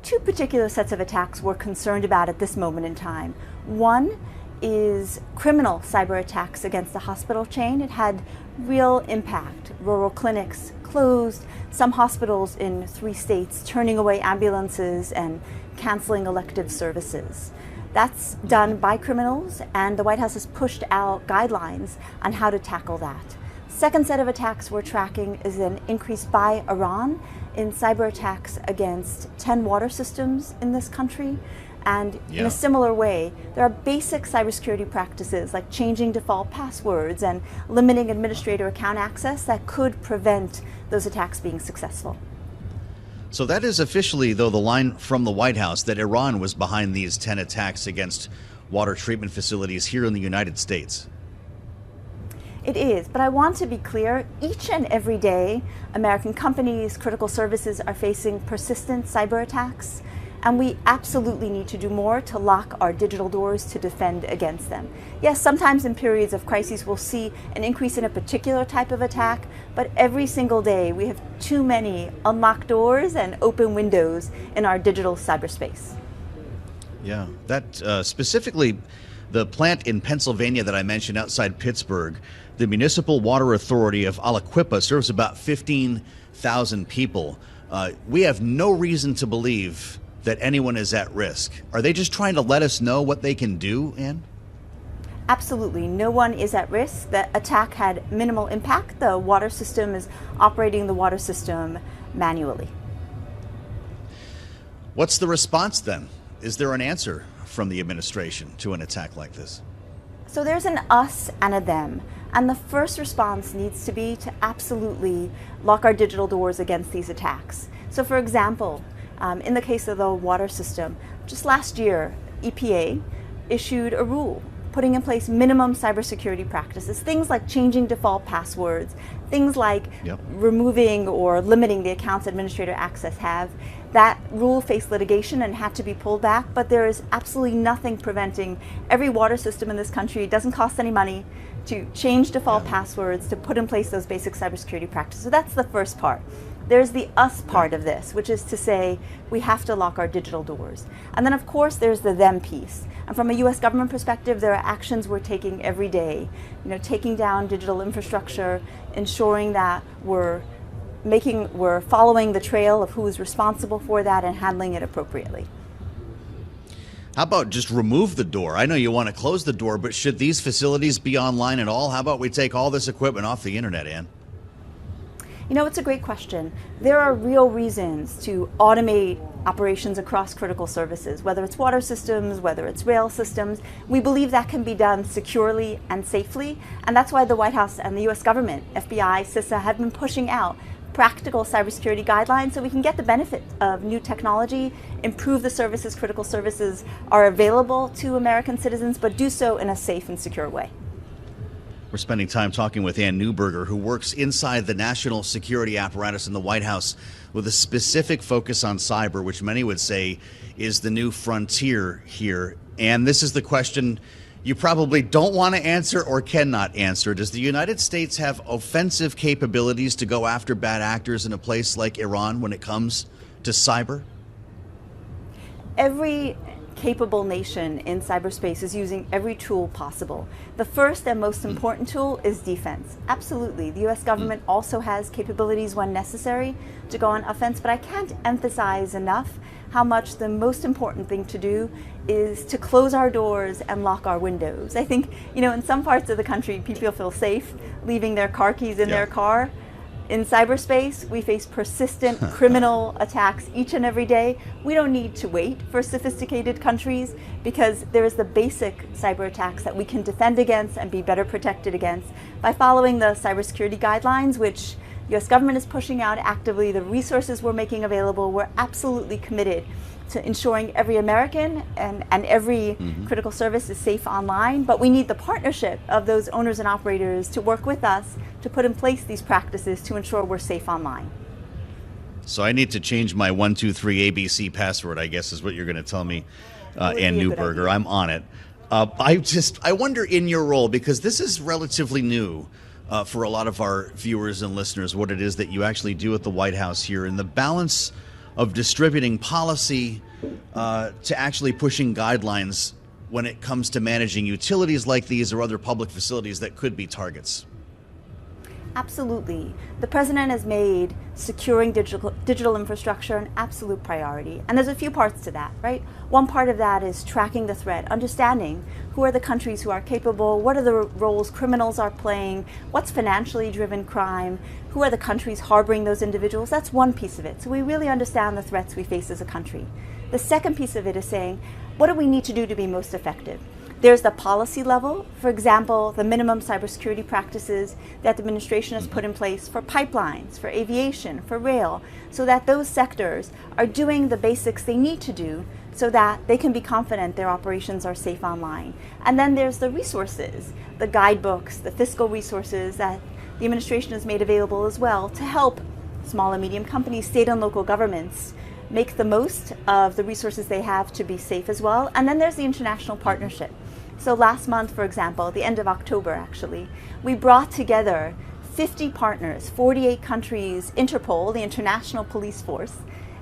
two particular sets of attacks we're concerned about at this moment in time. One is criminal cyber attacks against the hospital chain. It had real impact. Rural clinics closed, some hospitals in 3 states turning away ambulances and canceling elective services. That's done by criminals, and the White House has pushed out guidelines on how to tackle that. Second set of attacks we're tracking is an increase by Iran in cyber attacks against 10 water systems in this country. And in a similar way, there are basic cybersecurity practices like changing default passwords and limiting administrator account access that could prevent those attacks being successful. So that is officially, though, the line from the White House that Iran was behind these 10 attacks against water treatment facilities here in the United States. It is, but I want to be clear, each and every day, American companies, critical services are facing persistent cyber attacks, and we absolutely need to do more to lock our digital doors to defend against them. Yes, sometimes in periods of crises we'll see an increase in a particular type of attack, but every single day we have too many unlocked doors and open windows in our digital cyberspace. Yeah, that specifically the plant in Pennsylvania that I mentioned outside Pittsburgh, the Municipal Water Authority of Aliquippa serves about 15,000 people. We have no reason to believe that anyone is at risk. Are they just trying to let us know what they can do, Ann? Absolutely. No one is at risk. The attack had minimal impact. The water system is operating the water system manually. What's the response then? Is there an answer from the administration to an attack like this? So there's an us and a them. And the first response needs to be to absolutely lock our digital doors against these attacks. So for example, in the case of the water system, just last year, EPA issued a rule putting in place minimum cybersecurity practices, things like changing default passwords, things like removing or limiting the accounts administrator access have. That rule faced litigation and had to be pulled back, but there is absolutely nothing preventing every water system in this country, it doesn't cost any money, to change default passwords, to put in place those basic cybersecurity practices. So that's the first part. There's the us part of this, which is to say we have to lock our digital doors. And then, of course, there's the them piece. And from a U.S. government perspective, there are actions we're taking every day. You know, taking down digital infrastructure, ensuring that we're following the trail of who is responsible for that and handling it appropriately. How about just remove the door? I know you want to close the door, but should these facilities be online at all? How about we take all this equipment off the internet, Ann? You know, it's a great question. There are real reasons to automate operations across critical services, whether it's water systems, whether it's rail systems. We believe that can be done securely and safely, and that's why the White House and the U.S. government, FBI, CISA, have been pushing out practical cybersecurity guidelines so we can get the benefit of new technology, improve the services critical services are available to American citizens, but do so in a safe and secure way. We're spending time talking with Ann Neuberger, who works inside the national security apparatus in the White House with a specific focus on cyber, which many would say is the new frontier here. And this is the question you probably don't want to answer or cannot answer. Does the United States have offensive capabilities to go after bad actors in a place like Iran when it comes to cyber? Every capable nation in cyberspace is using every tool possible. The first and most important tool is defense. Absolutely. The U.S. government also has capabilities when necessary to go on offense, but I can't emphasize enough how much the most important thing to do is to close our doors and lock our windows. I think, you know, in some parts of the country, people feel safe leaving their car keys in their car. In cyberspace, we face persistent criminal attacks each and every day. We don't need to wait for sophisticated countries because there is the basic cyber attacks that we can defend against and be better protected against by following the cybersecurity guidelines, which the U.S. government is pushing out actively, the resources we're making available. We're absolutely committed to ensuring every American and every critical service is safe online, but we need the partnership of those owners and operators to work with us to put in place these practices to ensure we're safe online. So I need to change my 123 ABC password, I guess is what you're going to tell me, Ann Neuberger. I'm on it. I wonder in your role, because this is relatively new for a lot of our viewers and listeners, what it is that you actually do at the White House here, and the balance of distributing policy to actually pushing guidelines when it comes to managing utilities like these or other public facilities that could be targets? Absolutely. The president has made securing digital infrastructure an absolute priority. And there's a few parts to that, right? One part of that is tracking the threat, understanding who are the countries who are capable, what are the roles criminals are playing, what's financially driven crime, who are the countries harboring those individuals. That's one piece of it. So we really understand the threats we face as a country. The second piece of it is saying, what do we need to do to be most effective? There's the policy level, for example, the minimum cybersecurity practices that the administration has put in place for pipelines, for aviation, for rail, so that those sectors are doing the basics they need to do so that they can be confident their operations are safe online. And then there's the resources, the guidebooks, the fiscal resources that the administration has made available as well to help small and medium companies, state and local governments make the most of the resources they have to be safe as well. And then there's the international partnership. So last month, for example, the end of October actually, we brought together 50 partners, 48 countries, Interpol, the international police force,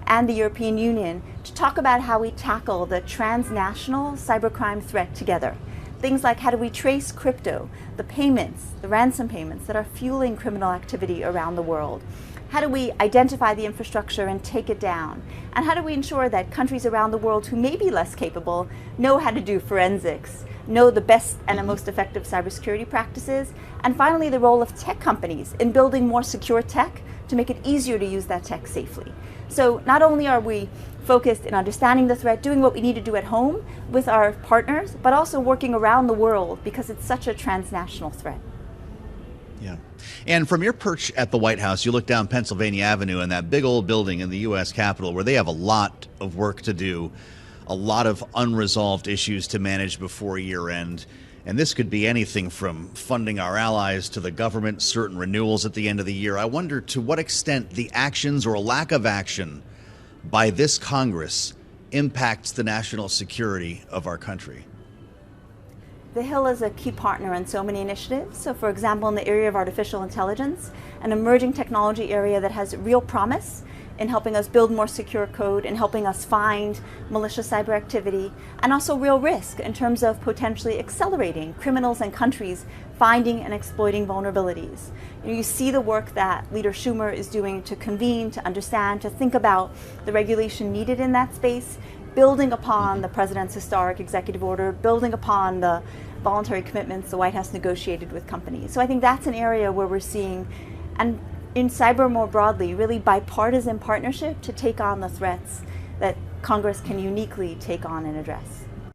and the European Union to talk about how we tackle the transnational cybercrime threat together. Things like how do we trace crypto, the payments, the ransom payments that are fueling criminal activity around the world? How do we identify the infrastructure and take it down? And how do we ensure that countries around the world who may be less capable know how to do forensics, know the best and the most effective cybersecurity practices? And finally, the role of tech companies in building more secure tech to make it easier to use that tech safely. So not only are we focused in understanding the threat, doing what we need to do at home with our partners, but also working around the world because it's such a transnational threat. Yeah. And from your perch at the White House, you look down Pennsylvania Avenue and that big old building in the U.S. Capitol where they have a lot of work to do, a lot of unresolved issues to manage before year end. And this could be anything from funding our allies to the government, certain renewals at the end of the year. I wonder to what extent the actions or a lack of action by this Congress impacts the national security of our country. The Hill is a key partner in so many initiatives. So for example, in the area of artificial intelligence, an emerging technology area that has real promise in helping us build more secure code and helping us find malicious cyber activity, and also real risk in terms of potentially accelerating criminals and countries finding and exploiting vulnerabilities. You see the work that Leader Schumer is doing to convene, to understand, to think about the regulation needed in that space, building upon the president's historic executive order, building upon the voluntary commitments the White House negotiated with companies. So I think that's an area where we're seeing, and in cyber more broadly, really bipartisan partnership to take on the threats that Congress can uniquely take on and address.